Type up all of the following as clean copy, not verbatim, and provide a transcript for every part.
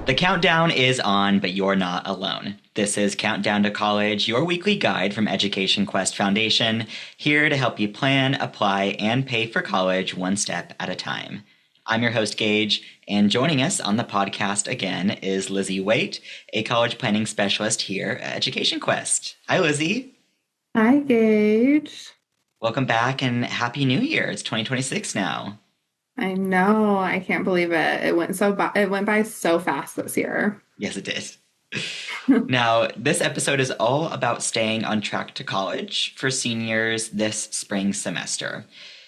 The countdown is on, but you're not alone. This is Countdown to College, your weekly guide from Education Quest Foundation, here to help you plan, apply, and pay for college one step at a time. I'm your host, Gage, and joining us on the podcast again is Lizzy Waite, a college planning specialist here at Education Quest. Hi, Lizzy. Hi, Gage. Welcome back and Happy New Year. It's 2026 now. I know. I can't believe it. It went by so fast this year. Yes, it did. Now, this episode is all about staying on track to college for seniors this spring semester.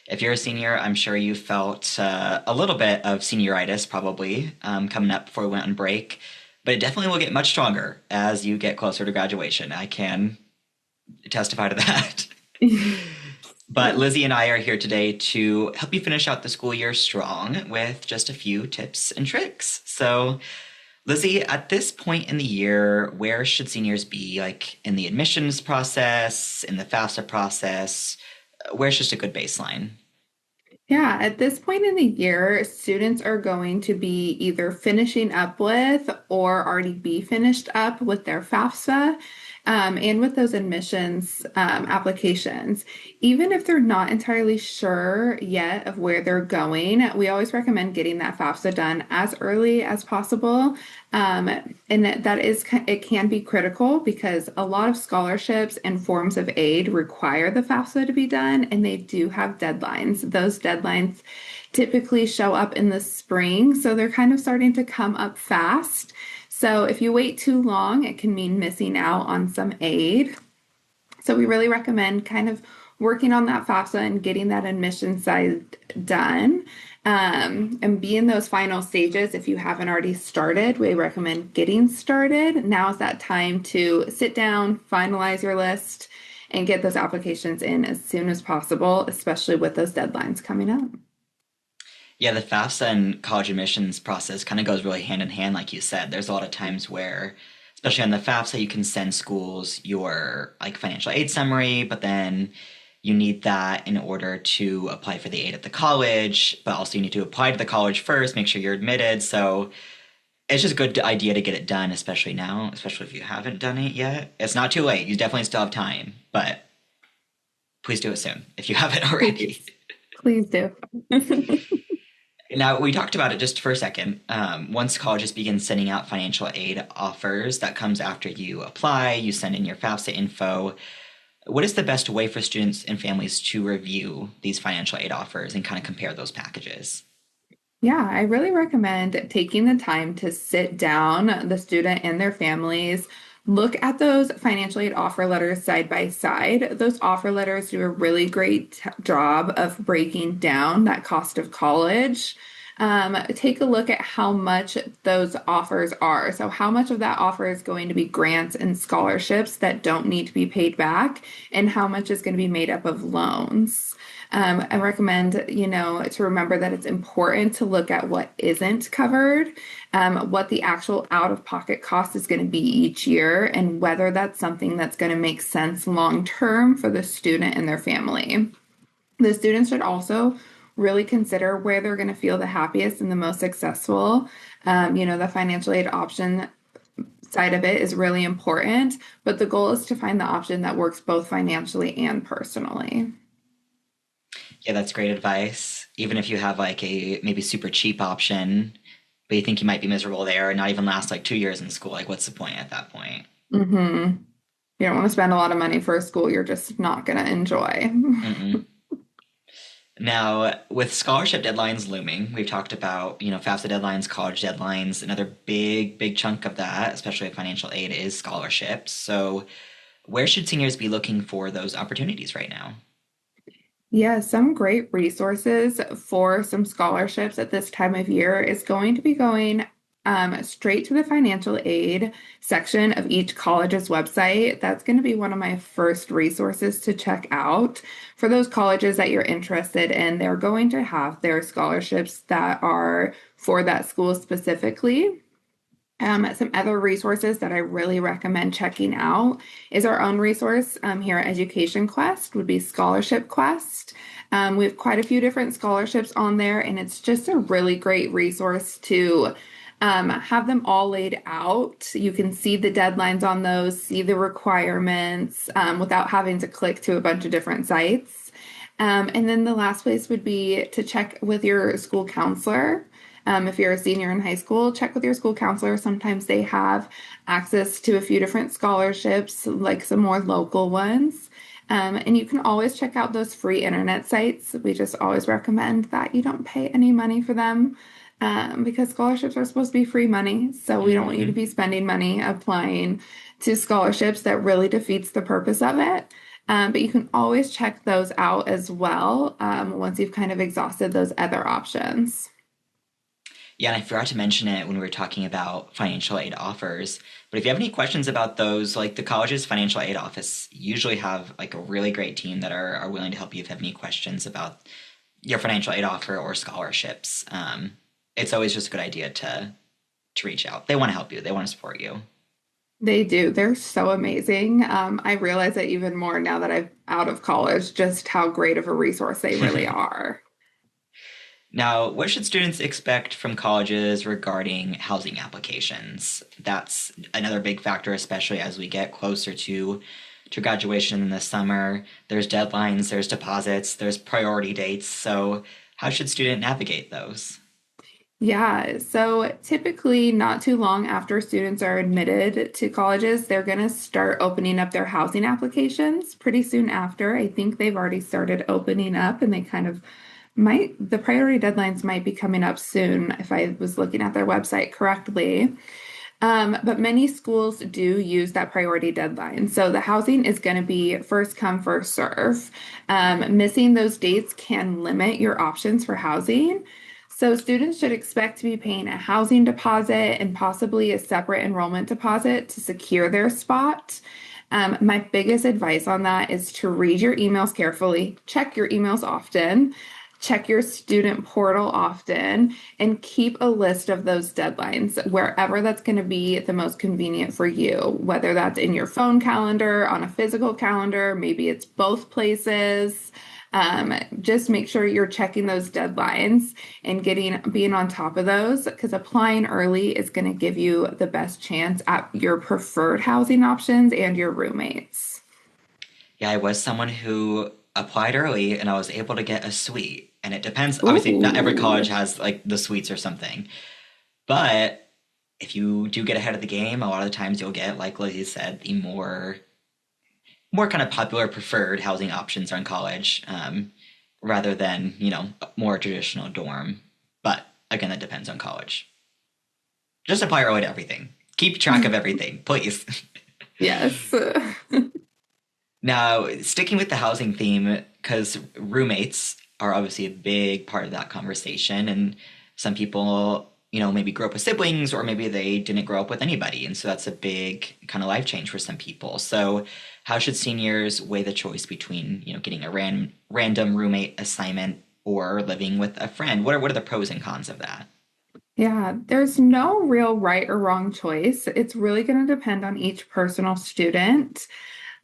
If you're a senior, I'm sure you felt a little bit of senioritis probably coming up before we went on break, but it definitely will get much stronger as you get closer to graduation. I can testify to that. But Lizzy and I are here today to help you finish out the school year strong with just a few tips and tricks. So, Lizzy, at this point in the year, where should seniors be? Like in the admissions process, in the FAFSA process? Where's just a good baseline? Yeah, at this point in the year, students are going to be either finishing up with or already be finished up with their FAFSA and with those admissions applications. Even if they're not entirely sure yet of where they're going, we always recommend getting that FAFSA done as early as possible. And it can be critical because a lot of scholarships and forms of aid require the FAFSA to be done, and they do have deadlines. Those deadlines typically show up in the spring, so they're kind of starting to come up fast. So if you wait too long, it can mean missing out on some aid. So we really recommend kind of working on that FAFSA and getting that admission side done. And be in those final stages. If you haven't already started, we recommend getting started. Now is that time to sit down, finalize your list, and get those applications in as soon as possible, especially with those deadlines coming up. Yeah, the FAFSA and college admissions process kind of goes really hand in hand, like you said. There's a lot of times where, especially on the FAFSA, you can send schools your like financial aid summary, but then you need that in order to apply for the aid at the college, but also you need to apply to the college first, make sure you're admitted. So it's just a good idea to get it done, especially now, especially if you haven't done it yet. It's not too late. You definitely still have time, but please do it soon if you haven't already. Please, please do. Now, we talked about it just for a second. Once colleges begin sending out financial aid offers, that comes after you apply, you send in your FAFSA info. What is the best way for students and families to review these financial aid offers and kind of compare those packages? Yeah, I really recommend taking the time to sit down, the student and their families, look at those financial aid offer letters side by side. Those offer letters do a really great job of breaking down that cost of college. Take a look at how much those offers are. So, how much of that offer is going to be grants and scholarships that don't need to be paid back, and how much is going to be made up of loans. I recommend, to remember that it's important to look at what isn't covered, what the actual out-of-pocket cost is going to be each year, and whether that's something that's going to make sense long-term for the student and their family. The students should also really consider where they're going to feel the happiest and the most successful. The financial aid option side of it is really important, but the goal is to find the option that works both financially and personally. Yeah, that's great advice. Even if you have like a maybe super cheap option, but you think you might be miserable there and not even last like 2 years in school, like what's the point at that point? Mm-hmm. You don't want to spend a lot of money for a school you're just not going to enjoy. Mm-mm. Now, with scholarship deadlines looming, we've talked about, FAFSA deadlines, college deadlines. Another big, big chunk of that, especially with financial aid, is scholarships. So, where should seniors be looking for those opportunities right now? Yeah, some great resources for some scholarships at this time of year is going to be going straight to the financial aid section of each college's website. That's going to be one of my first resources to check out. For those colleges that you're interested in, they're going to have their scholarships that are for that school specifically. Some other resources that I really recommend checking out is our own resource here at Education Quest would be Scholarship Quest. We have quite a few different scholarships on there, and it's just a really great resource to Have them all laid out. You can see the deadlines on those, see the requirements without having to click to a bunch of different sites. And then the last place would be to check with your school counselor. If you're a senior in high school, check with your school counselor. Sometimes they have access to a few different scholarships, like some more local ones. And you can always check out those free internet sites. We just always recommend that you don't pay any money for them because scholarships are supposed to be free money. So we don't want you to Hmm. be spending money applying to scholarships that really defeats the purpose of it. But you can always check those out as well once you've kind of exhausted those other options. Yeah, and I forgot to mention it when we were talking about financial aid offers. But if you have any questions about those, like the college's financial aid office usually have like a really great team that are willing to help you if you have any questions about your financial aid offer or scholarships. It's always just a good idea to reach out. They want to help you. They want to support you. They do. They're so amazing. I realize that even more now that I'm out of college, just how great of a resource they really are. Now, what should students expect from colleges regarding housing applications? That's another big factor, especially as we get closer to graduation in the summer. There's deadlines, there's deposits, there's priority dates. So, how should student navigate those? Yeah, so typically not too long after students are admitted to colleges, they're going to start opening up their housing applications pretty soon after. I think they've already started opening up and they kind of the priority deadlines might be coming up soon if I was looking at their website correctly. But many schools do use that priority deadline. So the housing is going to be first come, first serve. Missing those dates can limit your options for housing. So students should expect to be paying a housing deposit and possibly a separate enrollment deposit to secure their spot. My biggest advice on that is to read your emails carefully, check your emails often, check your student portal often, and keep a list of those deadlines wherever that's going to be the most convenient for you, whether that's in your phone calendar, on a physical calendar, maybe it's both places. Just make sure you're checking those deadlines and being on top of those because applying early is going to give you the best chance at your preferred housing options and your roommates. Yeah, I was someone who applied early and I was able to get a suite. And it depends, obviously, not every college Ooh. has like the suites or something. But if you do get ahead of the game, a lot of the times you'll get, like Lizzie said, the more kind of popular preferred housing options are in college, rather than, more traditional dorm. But again, that depends on college. Just apply early to everything. Keep track of everything, please. Yes. Now, sticking with the housing theme, because roommates are obviously a big part of that conversation, and some people, maybe grew up with siblings, or maybe they didn't grow up with anybody, and so that's a big kind of life change for some people. So, how should seniors weigh the choice between, getting a random roommate assignment or living with a friend? What are the pros and cons of that? Yeah, there's no real right or wrong choice. It's really going to depend on each personal student.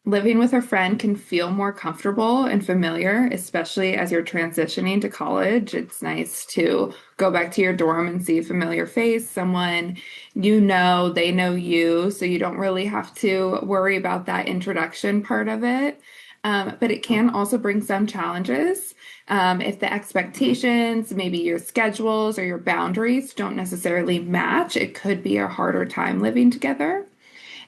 Living with a friend can feel more comfortable and familiar, especially as you're transitioning to college. It's nice to go back to your dorm and see a familiar face, someone you know, they know you, so you don't really have to worry about that introduction part of it. But it can also bring some challenges. If the expectations, maybe your schedules or your boundaries don't necessarily match, it could be a harder time living together.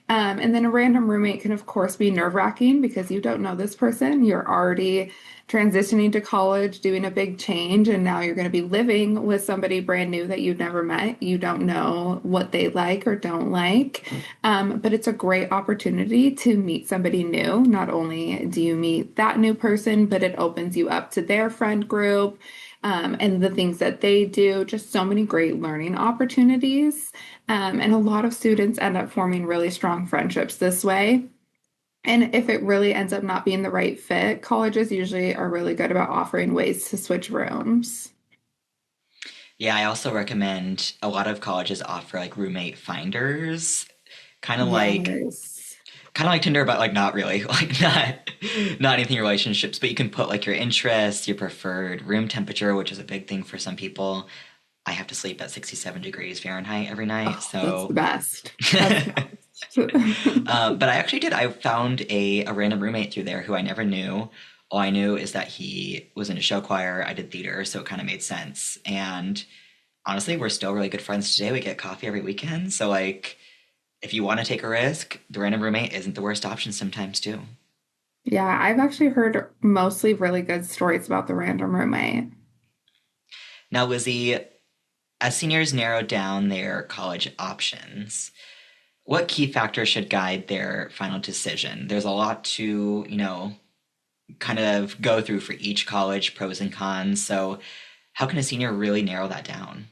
And then a random roommate can, of course, be nerve-wracking because you don't know this person. You're already transitioning to college, doing a big change, and now you're going to be living with somebody brand new that you've never met. You don't know what they like or don't like. But it's a great opportunity to meet somebody new. Not only do you meet that new person, but it opens you up to their friend group. And the things that they do, just so many great learning opportunities. And a lot of students end up forming really strong friendships this way. And if it really ends up not being the right fit, colleges usually are really good about offering ways to switch rooms. Yeah, I also recommend a lot of colleges offer like roommate finders, kind of like Yes. kind of like Tinder, but like not really, like not anything relationships. But you can put like your interests, your preferred room temperature, which is a big thing for some people, I have to sleep at 67 degrees Fahrenheit every night. Oh, that's the So, best. That's the best. but I actually did. I found a random roommate through there who I never knew. All I knew is that he was in a show choir. I did theater, so it kind of made sense. And honestly, we're still really good friends today. We get coffee every weekend. So, like, if you want to take a risk, the random roommate isn't the worst option sometimes, too. Yeah, I've actually heard mostly really good stories about the random roommate. Now, Lizzie, as seniors narrow down their college options, what key factors should guide their final decision? There's a lot to, kind of go through for each college, pros and cons. So, how can a senior really narrow that down?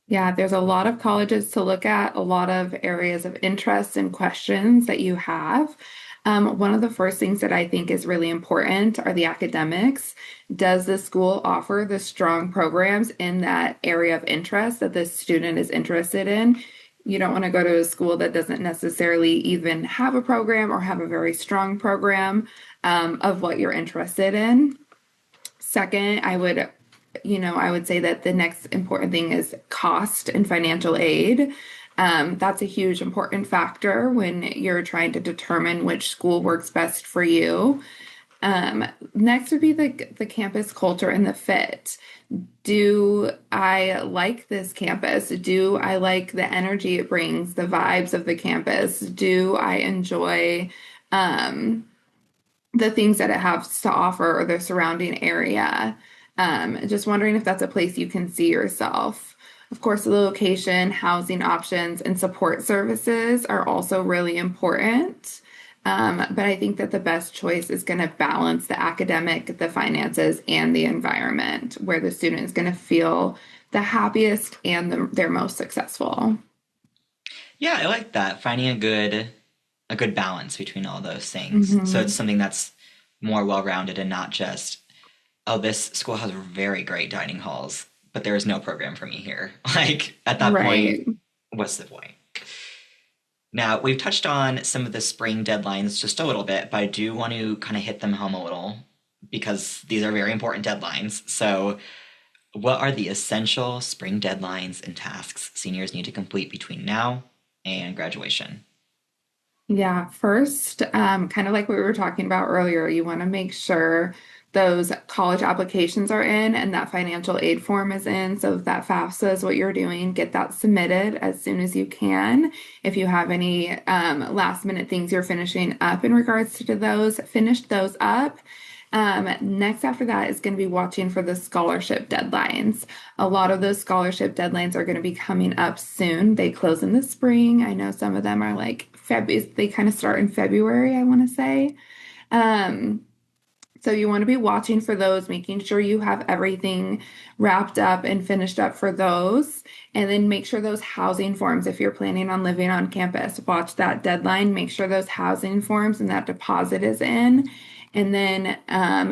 Yeah, there's a lot of colleges to look at, a lot of areas of interest and questions that you have. One of the first things that I think is really important are the academics. Does the school offer the strong programs in that area of interest that the student is interested in? You don't want to go to a school that doesn't necessarily even have a program or have a very strong program of what you're interested in. Second, I would say that the next important thing is cost and financial aid. That's a huge important factor when you're trying to determine which school works best for you. Next would be the campus culture and the fit. Do I like this campus? Do I like the energy it brings, the vibes of the campus? Do I enjoy the things that it has to offer or the surrounding area? Just wondering if that's a place you can see yourself. Of course, the location, housing options, and support services are also really important. But I think that the best choice is going to balance the academic, the finances, and the environment where the student is going to feel the happiest and they're most successful. Yeah, I like that. Finding a good balance between all those things. So it's Hmm. something that's more well-rounded and not just, oh, this school has very great dining halls, but there is no program for me here. Like at that point, Right. what's the point? Now, we've touched on some of the spring deadlines just a little bit, but I do want to kind of hit them home a little because these are very important deadlines. So, what are the essential spring deadlines and tasks seniors need to complete between now and graduation? Yeah, first, kind of like we were talking about earlier, you want to make sure those college applications are in and that financial aid form is in. So if that FAFSA is what you're doing, get that submitted as soon as you can. If you have any last minute things you're finishing up in regards to those, finish those up. Next after that is going to be watching for the scholarship deadlines. A lot of those scholarship deadlines are going to be coming up soon. They close in the spring. I know some of them are like they kind of start in February, I want to say. Um, so you want to be watching for those, making sure you have everything wrapped up and finished up for those. And then make sure those housing forms, if you're planning on living on campus, watch that deadline, make sure those housing forms and that deposit is in. And then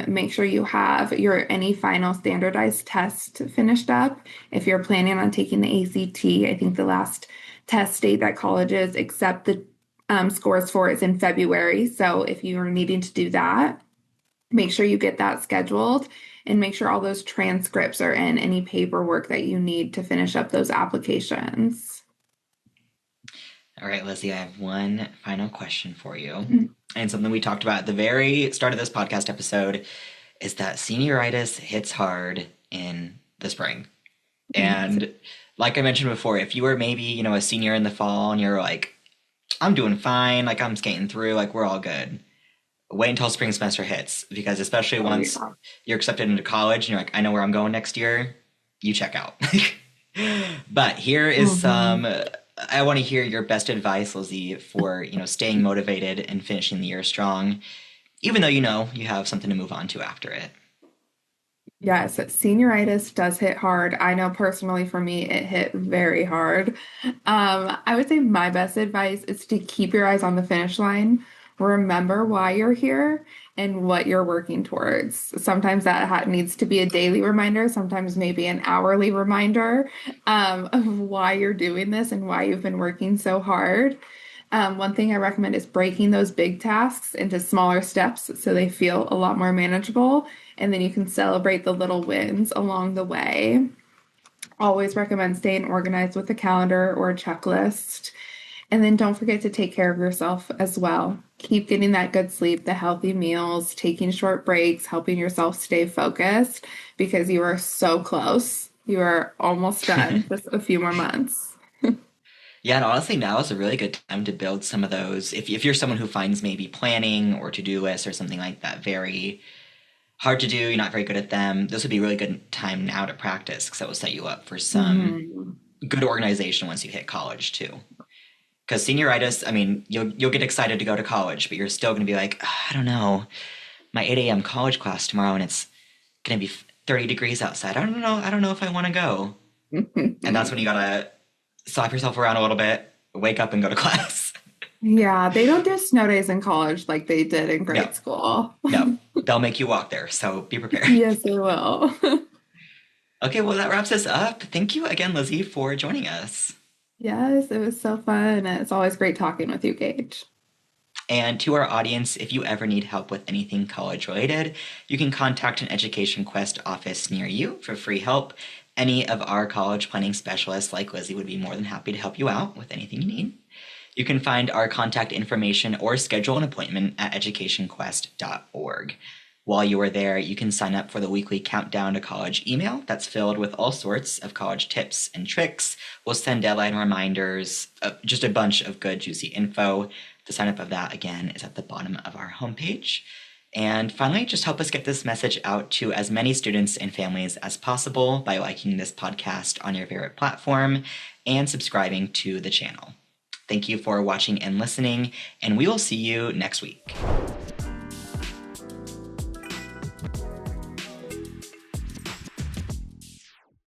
make sure you have your any final standardized test finished up. If you're planning on taking the ACT, I think the last test date that colleges accept the scores for is in February. So if you are needing to do that, make sure you get that scheduled and make sure all those transcripts are in any paperwork that you need to finish up those applications. All right, Lizzie, I have one final question for you. Mm. And something we talked about at the very start of this podcast episode is that senioritis hits hard in the spring. And like I mentioned before, if you were maybe, a senior in the fall and you're like, I'm doing fine, like I'm skating through, like we're all good. Wait until spring semester hits because especially Oh, once yeah. you're accepted into college and you're like, I know where I'm going next year, you check out. But here is Mhm. some I want to hear your best advice, Lizzie, for, staying motivated and finishing the year strong, even though you have something to move on to after it. Yes, senioritis does hit hard. I know personally for me, it hit very hard. I would say my best advice is to keep your eyes on the finish line. Remember why you're here and what you're working towards. Sometimes that needs to be a daily reminder, sometimes maybe an hourly reminder of why you're doing this and why you've been working so hard. One thing I recommend is breaking those big tasks into smaller steps so they feel a lot more manageable, and then you can celebrate the little wins along the way. Always recommend staying organized with a calendar or a checklist. And then don't forget to take care of yourself as well. Keep getting that good sleep, the healthy meals, taking short breaks, helping yourself stay focused because you are so close. You are almost done, just a few more months. Yeah, and honestly, now is a really good time to build some of those. If you're someone who finds maybe planning or to-do lists or something like that very hard to do, you're not very good at them, this would be a really good time now to practice because that will set you up for some Mhm. good organization once you hit college too. Because senioritis, I mean, you'll get excited to go to college, but you're still going to be like, "Ah, I don't know, my 8 a.m. college class tomorrow, and it's going to be 30 degrees outside. I don't know. I don't know if I want to go." And that's when you gotta slap yourself around a little bit, wake up, and go to class. Yeah, they don't do snow days in college like they did in No, grade school. no, they'll make you walk there, so be prepared. Yes, they will. Okay, well, that wraps us up. Thank you again, Lizzy, for joining us. Yes, it was so fun. It's always great talking with you, Gage. And to our audience, if you ever need help with anything college related, you can contact an Education Quest office near you for free help. Any of our college planning specialists, like Lizzy, would be more than happy to help you out with anything you need. You can find our contact information or schedule an appointment at educationquest.org. While you are there, you can sign up for the weekly Countdown to College email that's filled with all sorts of college tips and tricks. We'll send deadline reminders, just a bunch of good, juicy info. The sign up of that, again, is at the bottom of our homepage. And finally, just help us get this message out to as many students and families as possible by liking this podcast on your favorite platform and subscribing to the channel. Thank you for watching and listening, and we will see you next week.